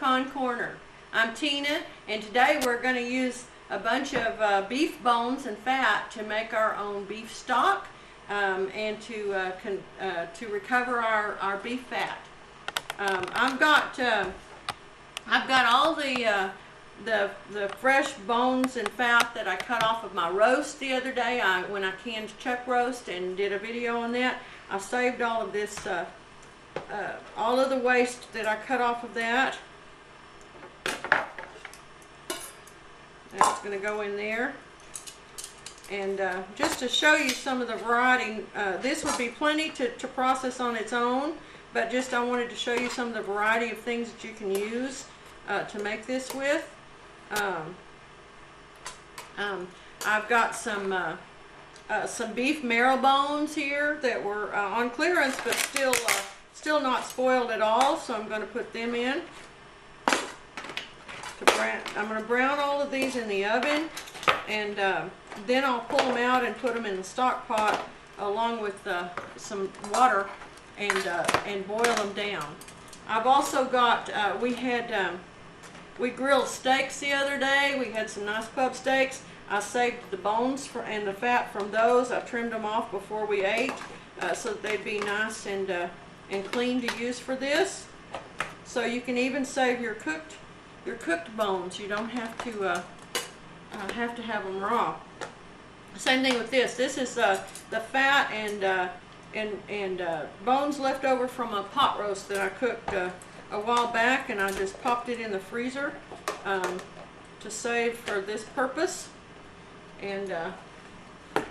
Pecan Corner. I'm Tina, and today we're going to use a bunch of beef bones and fat to make our own beef stock and to recover our beef fat. I've got all the fresh bones and fat that I cut off of my roast the other day when I canned chuck roast and did a video on that. I saved all of this, all of the waste that I cut off of that. That's going to go in there. And just to show you some of the variety, this would be plenty to process on its own, but just I wanted to show you some of the variety of things that you can use to make this with. I've got some beef marrow bones here that were on clearance, but still not spoiled at all, so I'm going to put them in. I'm going to brown all of these in the oven, and then I'll pull them out and put them in the stock pot along with some water and boil them down. I've also got, we grilled steaks the other day. We had some nice pub steaks. I saved the bones and the fat from those. I trimmed them off before we ate so that they'd be nice and clean to use for this. So you can even save your cooked bones. You don't have to have them raw. Same thing with this. This is the fat and bones left over from a pot roast that I cooked a while back, and I just popped it in the freezer to save for this purpose. And I'll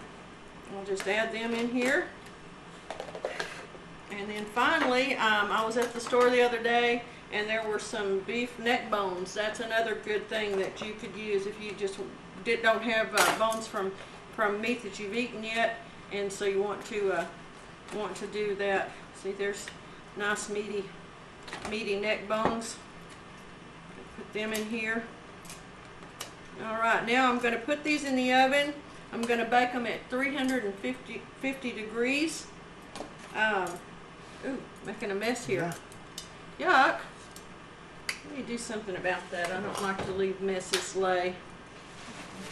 just add them in here. And then finally, I was at the store the other day, and there were some beef neck bones. That's another good thing that you could use if you just don't have bones from meat that you've eaten yet, and so you want to do that. See, there's nice meaty neck bones. Put them in here. All right, now I'm going to put these in the oven. I'm going to bake them at 350 degrees. Ooh, making a mess here. Yeah. Yuck. Let me do something about that. I don't like to leave messes lay.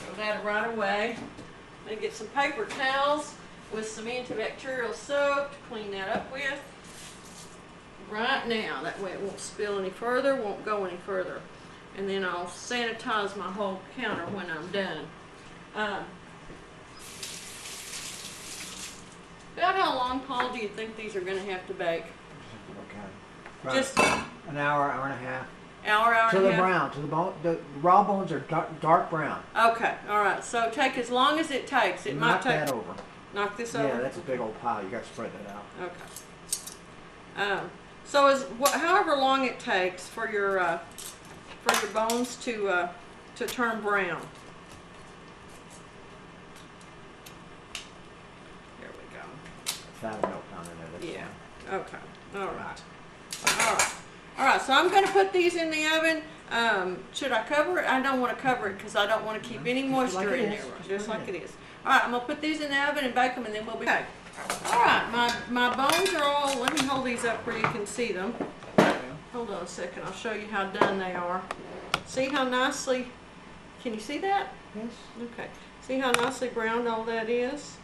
Throw that right away. I'm going to get some paper towels with some antibacterial soap to clean that up with. Right now, that way it won't spill any further, won't go any further. And then I'll sanitize my whole counter when I'm done. About how long, Paul, do you think these are going to have to bake? Okay. Just an hour, hour and a half. Hour and a half? Till they're brown. Till the raw bones are dark brown. Okay, all right. So take as long as it takes. It might take. Knock that over. Knock this over? Yeah, that's a big old pile. You got to spread that out. Okay. So however long it takes for your bones to turn brown. There we go. Fat and milk down in there. Yeah. Okay. All right. All right. All right. So I'm going to put these in the oven. Should I cover it? I don't want to cover it because I don't want to keep any moisture in there. Just like it is. All right. I'm going to put these in the oven and bake them, and then we'll be back. All right. My bones are all. Let me hold these up where you can see them. Hold on a second. I'll show you how done they are. See how nicely. Can you see that? Yes. Okay. See how nicely browned all that is?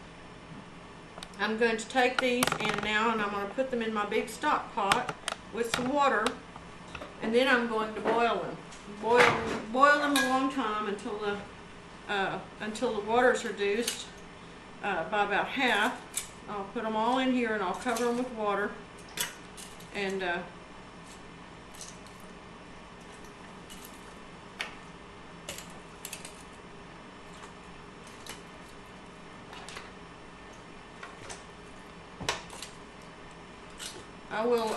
I'm going to take these and I'm going to put them in my big stock pot with some water, and then I'm going to boil them. Boil them a long time until the water's reduced by about half. I'll put them all in here and I'll cover them with water, and I will,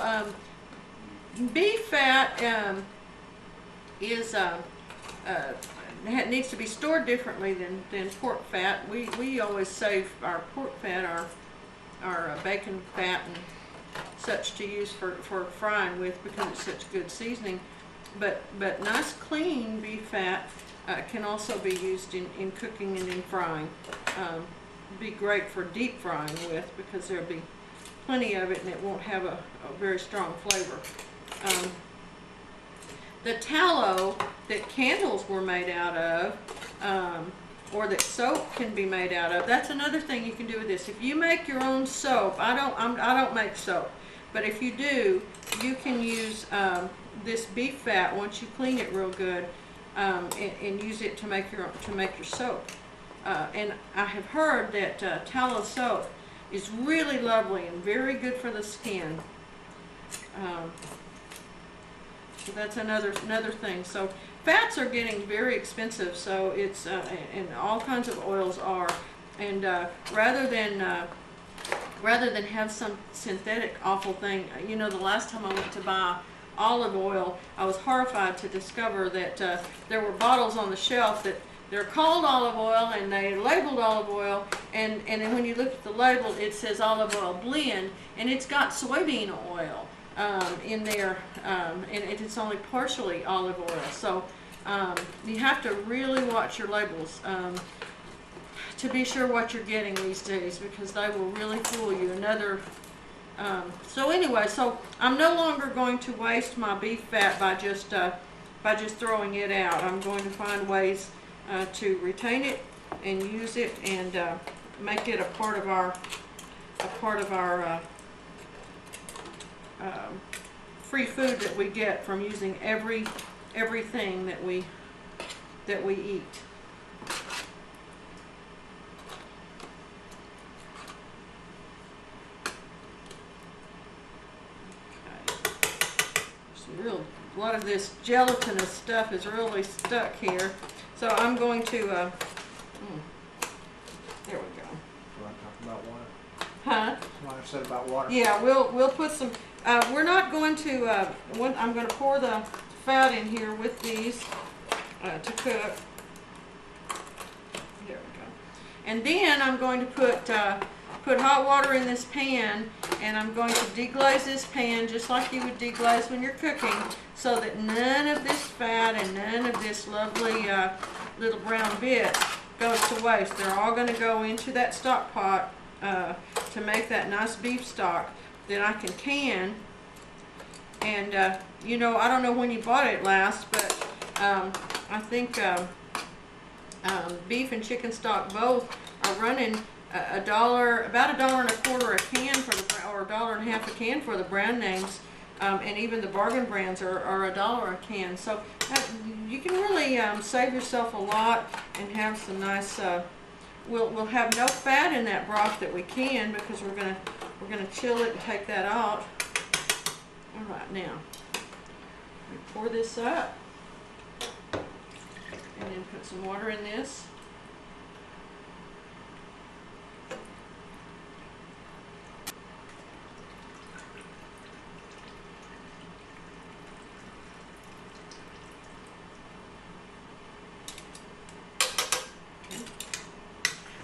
beef fat needs to be stored differently than pork fat. We always save our pork fat, our bacon fat and such to use for frying with because it's such good seasoning. But nice clean beef fat can also be used in cooking and in frying. Be great for deep frying with because there'll be plenty of it and it won't have a very strong flavor. the tallow that candles were made out of, or that soap can be made out of. That's another thing you can do with this. If you make your own soap, I don't make soap, but if you do, you can use this beef fat once you clean it real good, and use it to make your soap. And I have heard that tallow soap is really lovely and very good for the skin. So that's another thing. So fats are getting very expensive, so it's and all kinds of oils are, and rather than have some synthetic awful thing, you know, the last time I went to buy olive oil, I was horrified to discover that there were bottles on the shelf that they're called olive oil and they labeled olive oil, and then when you look at the label, it says olive oil blend, and it's got soybean oil in there, and it's only partially olive oil. So you have to really watch your labels to be sure what you're getting these days, because they will really fool you. So anyway, so I'm no longer going to waste my beef fat by just throwing it out. I'm going to find ways to retain it and use it, and make it a part of our free food that we get from using everything that we eat. A lot of this gelatinous stuff is really stuck here, so I'm going to there we go. You want to talk about water? Huh? What I said about water? Yeah, we'll put some. We're not going to. I'm going to pour the fat in here with these to cook. There we go. And then I'm going to put hot water in this pan, and I'm going to deglaze this pan just like you would deglaze when you're cooking, so that none of this fat and none of this lovely little brown bit goes to waste. They're all going to go into that stock pot to make that nice beef stock that I can. And you know, I don't know when you bought it last, but I think beef and chicken stock both are running about $1.25 a can for the, or $1.50 a can for the brand names, and even the bargain brands are $1 a can. So you can really save yourself a lot and have some nice. We'll have no fat in that broth that we can, because we're gonna chill it and take that out. All right, now we pour this up, and then put some water in this.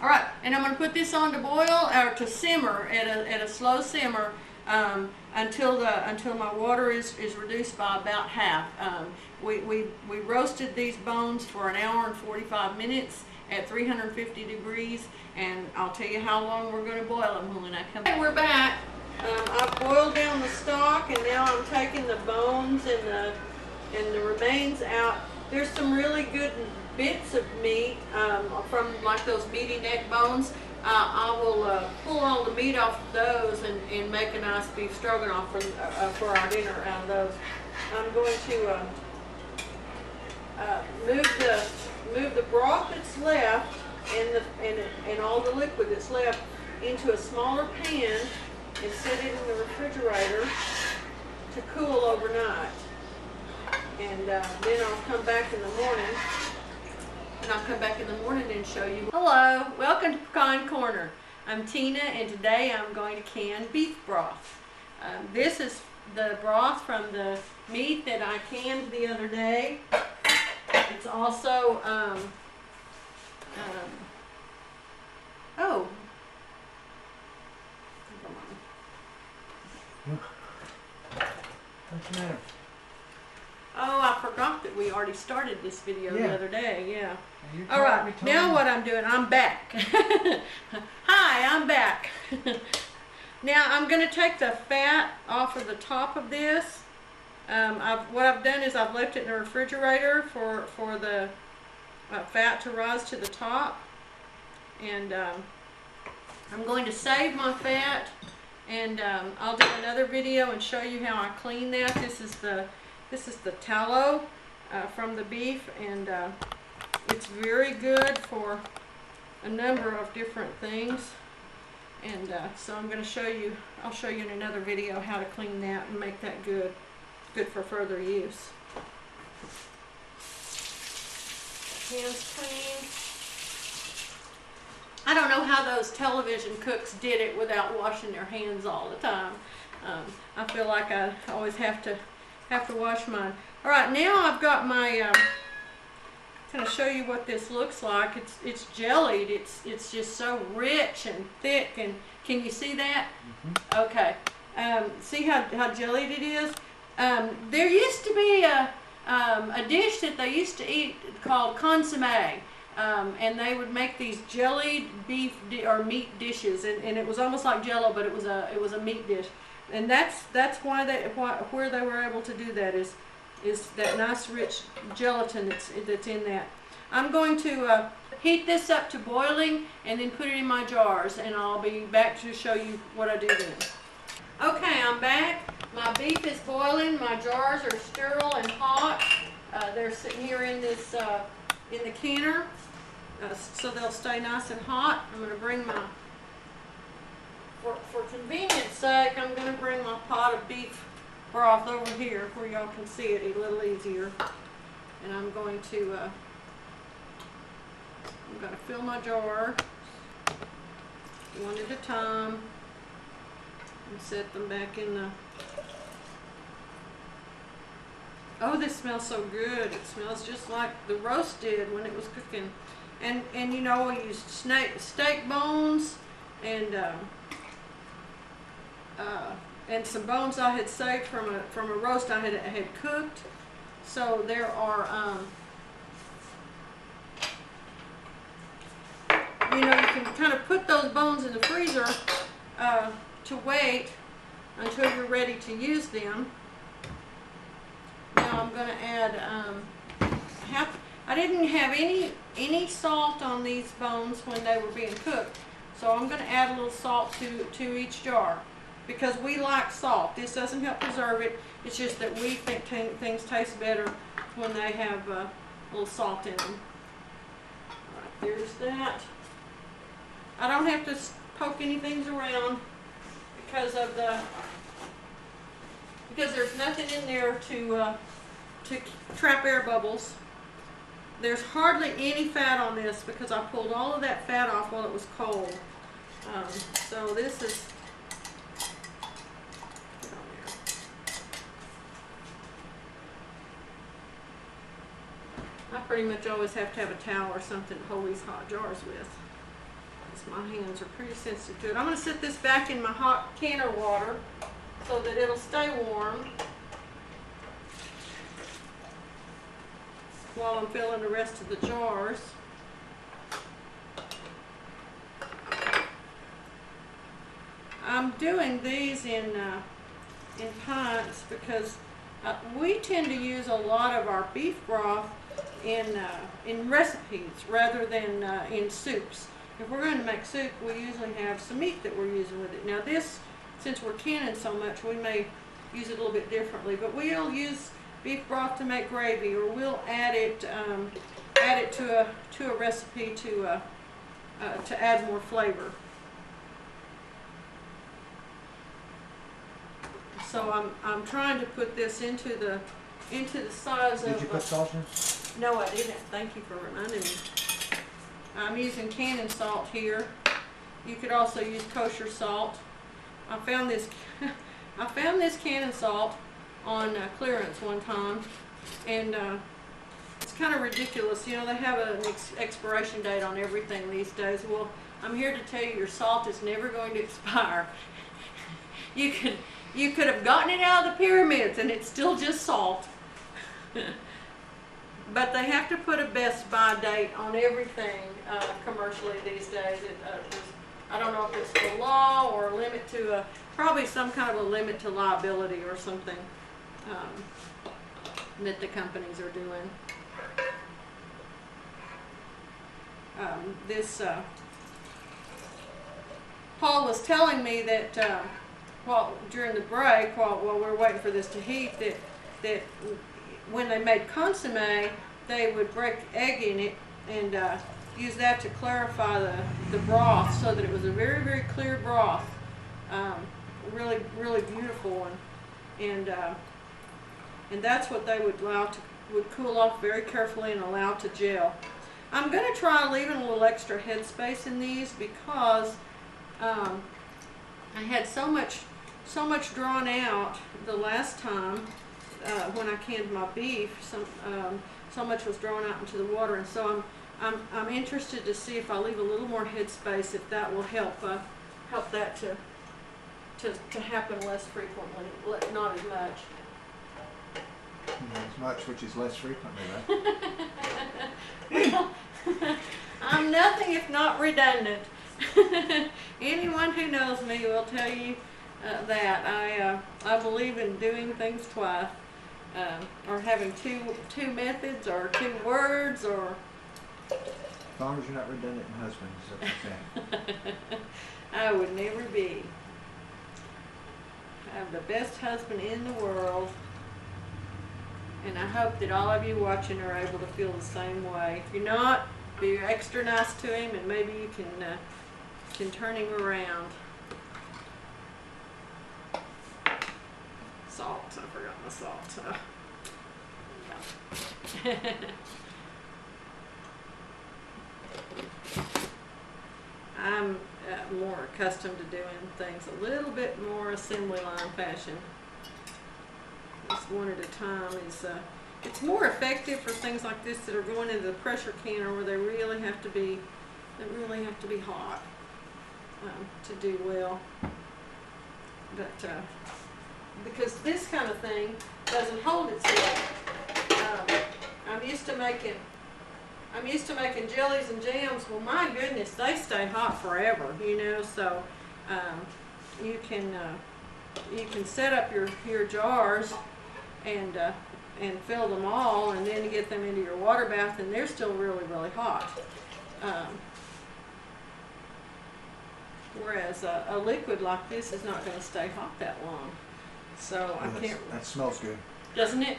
All right, and I'm going to put this on to boil, or to simmer at a slow simmer until my water is reduced by about half. We roasted these bones for 1 hour and 45 minutes at 350 degrees, and I'll tell you how long we're going to boil them when I come back. We're back. I've boiled down the stock, and now I'm taking the bones and the remains out. There's some really good bits of meat from like those meaty neck bones. I will pull all the meat off of those and make a nice beef stroganoff for our dinner out of those. I'm going to move the broth that's left and all the liquid that's left into a smaller pan and set it in the refrigerator to cool overnight. And then I'll come back in the morning. And show you. Hello, welcome to Pecan Corner. I'm Tina, and today I'm going to can beef broth. This is the broth from the meat that I canned the other day. It's also, oh. What's the matter? Oh, I forgot that we already started this video the other day, yeah. All right, now what I'm doing, I'm back. Hi, I'm back. Now I'm going to take the fat off of the top of this, What I've done is I've left it in the refrigerator for the fat to rise to the top, and I'm going to save my fat, and I'll do another video and show you how I clean that. This is the tallow from the beef, and it's very good for a number of different things. And so I'm going to show you, I'll show you in another video how to clean that and make that good for further use. Hands clean. I don't know how those television cooks did it without washing their hands all the time. I feel like I always have to wash mine. All right, now I've got my. Going to show you what this looks like. It's jellied. It's just so rich and thick. And can you see that? Mm-hmm. Okay. See how jellied it is? There used to be a dish that they used to eat called consommé. And they would make these jellied beef or meat dishes, and it was almost like Jello, but it was a meat dish, and that's why where they were able to do that is that nice rich gelatin that's in that. I'm going to heat this up to boiling and then put it in my jars, and I'll be back to show you what I do then. Okay, I'm back. My beef is boiling. My jars are sterile and hot. They're sitting here in this in the canner. So they'll stay nice and hot. I'm going to bring my, for convenience sake, I'm going to bring my pot of beef broth over here where y'all can see it a little easier. And I'm going to fill my jar one at a time and set them back in the. Oh, this smells so good. It smells just like the roast did when it was cooking. And you know, I used steak bones and some bones I had saved from a roast I had cooked. So there are you know, you can kind of put those bones in the freezer to wait until you're ready to use them. Now I'm going to add I didn't have any salt on these bones when they were being cooked, so I'm going to add a little salt to each jar because we like salt. This doesn't help preserve it. It's just that we think things taste better when they have a little salt in them. All right, there's that. I don't have to poke anything around because there's nothing in there to trap air bubbles. There's hardly any fat on this because I pulled all of that fat off while it was cold. So this is, I pretty much always have to have a towel or something to hold these hot jars with. Because my hands are pretty sensitive to it. I'm going to set this back in my hot canner water so that it'll stay warm while I'm filling the rest of the jars. I'm doing these in pints because we tend to use a lot of our beef broth in recipes rather than in soups. If we're going to make soup, we usually have some meat that we're using with it. Now this, since we're canning so much, we may use it a little bit differently, but we'll use beef broth to make gravy, or we'll add it to a recipe to add more flavor. So I'm trying to put this into the size of. Did you put salt in? No, I didn't. Thank you for reminding me. I'm using cannon salt here. You could also use kosher salt. I found this cannon salt on clearance one time, and it's kind of ridiculous. You know, they have an expiration date on everything these days. Well, I'm here to tell you your salt is never going to expire. You could have gotten it out of the pyramids and it's still just salt. But they have to put a best by date on everything commercially these days. I don't know if it's the law or a limit to probably some kind of a limit to liability or something. that the companies are doing. Paul was telling me that during the break, while we were waiting for this to heat, that when they made consomme, they would break egg in it and use that to clarify the broth, so that it was a very, very clear broth, really, really beautiful one, and that's what they would would cool off very carefully and allow to gel. I'm going to try leaving a little extra headspace in these because I had so much drawn out the last time when I canned my beef. So much was drawn out into the water, and so I'm interested to see if I leave a little more headspace, if that will help that to happen less frequently, not as much. As much, which is less frequently, right? Well, I'm nothing if not redundant. Anyone who knows me will tell you that I believe in doing things twice, or having two methods or two words, or As long as you're not redundant in husbands, is that what you're saying? I would never be. I have the best husband in the world, and I hope that all of you watching are able to feel the same way. If you're not, be extra nice to him, and maybe you can turn him around. Salt. I forgot my salt. Yeah. I'm more accustomed to doing things a little bit more assembly line fashion. Just one at a time is it's more effective for things like this that are going into the pressure canner, where they really have to be hot to do well. But because this kind of thing doesn't hold itself. I'm used to making jellies and jams. Well, my goodness, they stay hot forever, you know. So you can set up your jars and fill them all, and then you get them into your water bath, and they're still really, really hot. Whereas a liquid like this is not going to stay hot that long. So I can't. That smells good, Doesn't it?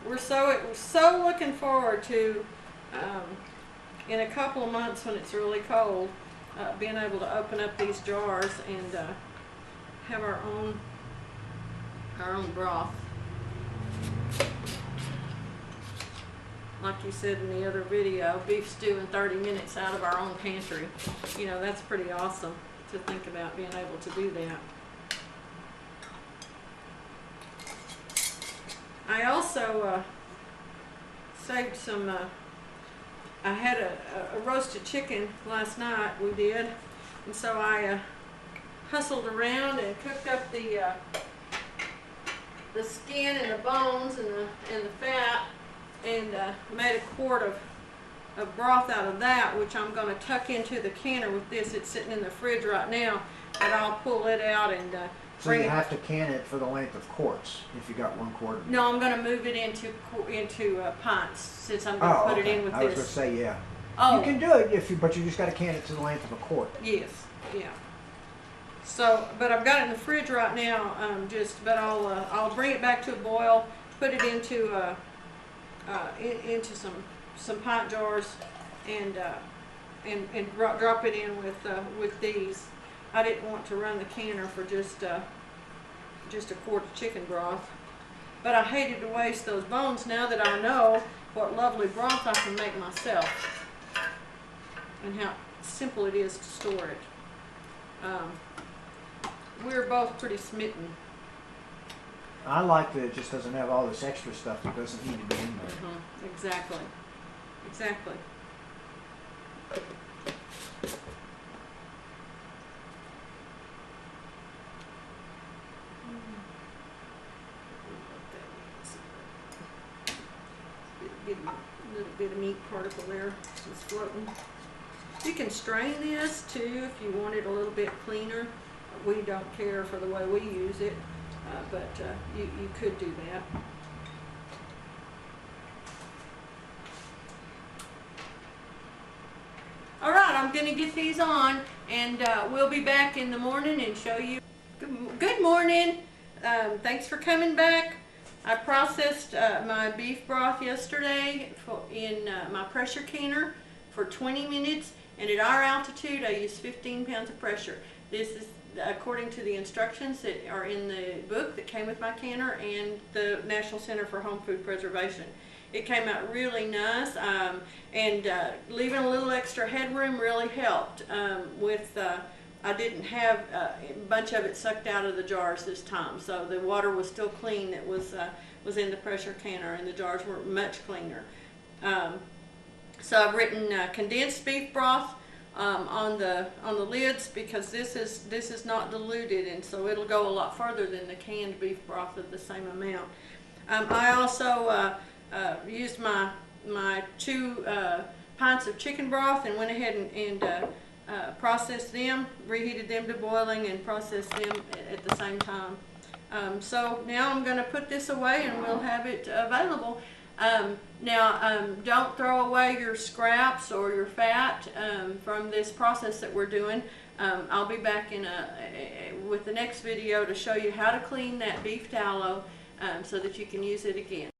We're so looking forward to, in a couple of months when it's really cold, being able to open up these jars and have our own broth. Like you said in the other video, beef stew in 30 minutes out of our own pantry. You know, that's pretty awesome to think about, being able to do that. I also saved some, I had a roasted chicken last night, we did, and so I hustled around and cooked up the skin and the bones and the fat, and made a quart of broth out of that, which I'm going to tuck into the canner with this. It's sitting in the fridge right now, but I'll pull it out and so you have to can it for the length of quarts if you got 1 quart. No, I'm going to move it into pints, since I'm going to put it in with this. I was going to say, yeah. Oh, You can do it but you just got to can it to the length of a quart. yes, yeah. So, but I've got it in the fridge right now. But I'll bring it back to a boil, put it into some pint jars, and drop it in with these. I didn't want to run the canner for just a quart of chicken broth, but I hated to waste those bones now that I know what lovely broth I can make myself, and how simple it is to store it. We're both pretty smitten. I like that it just doesn't have all this extra stuff that doesn't need to be in there. Exactly. Exactly. Get a little bit of meat particle there, just floating. You can strain this too if you want it a little bit cleaner. We don't care for the way we use it. but you could do that. All right, I'm going to get these on, and we'll be back in the morning and show you. Good morning. Thanks for coming back. I processed my beef broth yesterday in my pressure canner for 20 minutes, and at our altitude I used 15 pounds of pressure. This is according to the instructions that are in the book that came with my canner and the National Center for Home Food Preservation. It came out really nice, and leaving a little extra headroom really helped I didn't have a bunch of it sucked out of the jars this time, so the water was still clean that was in the pressure canner, and the jars were much cleaner. So I've written condensed beef broth on the lids, because this is not diluted, and so it'll go a lot further than the canned beef broth of the same amount. I also used my 2 pints of chicken broth and went ahead and processed them, reheated them to boiling, and processed them at the same time. So now I'm going to put this away, and we'll have it available. Don't throw away your scraps or your fat from this process that we're doing. I'll be back with the next video to show you how to clean that beef tallow so that you can use it again.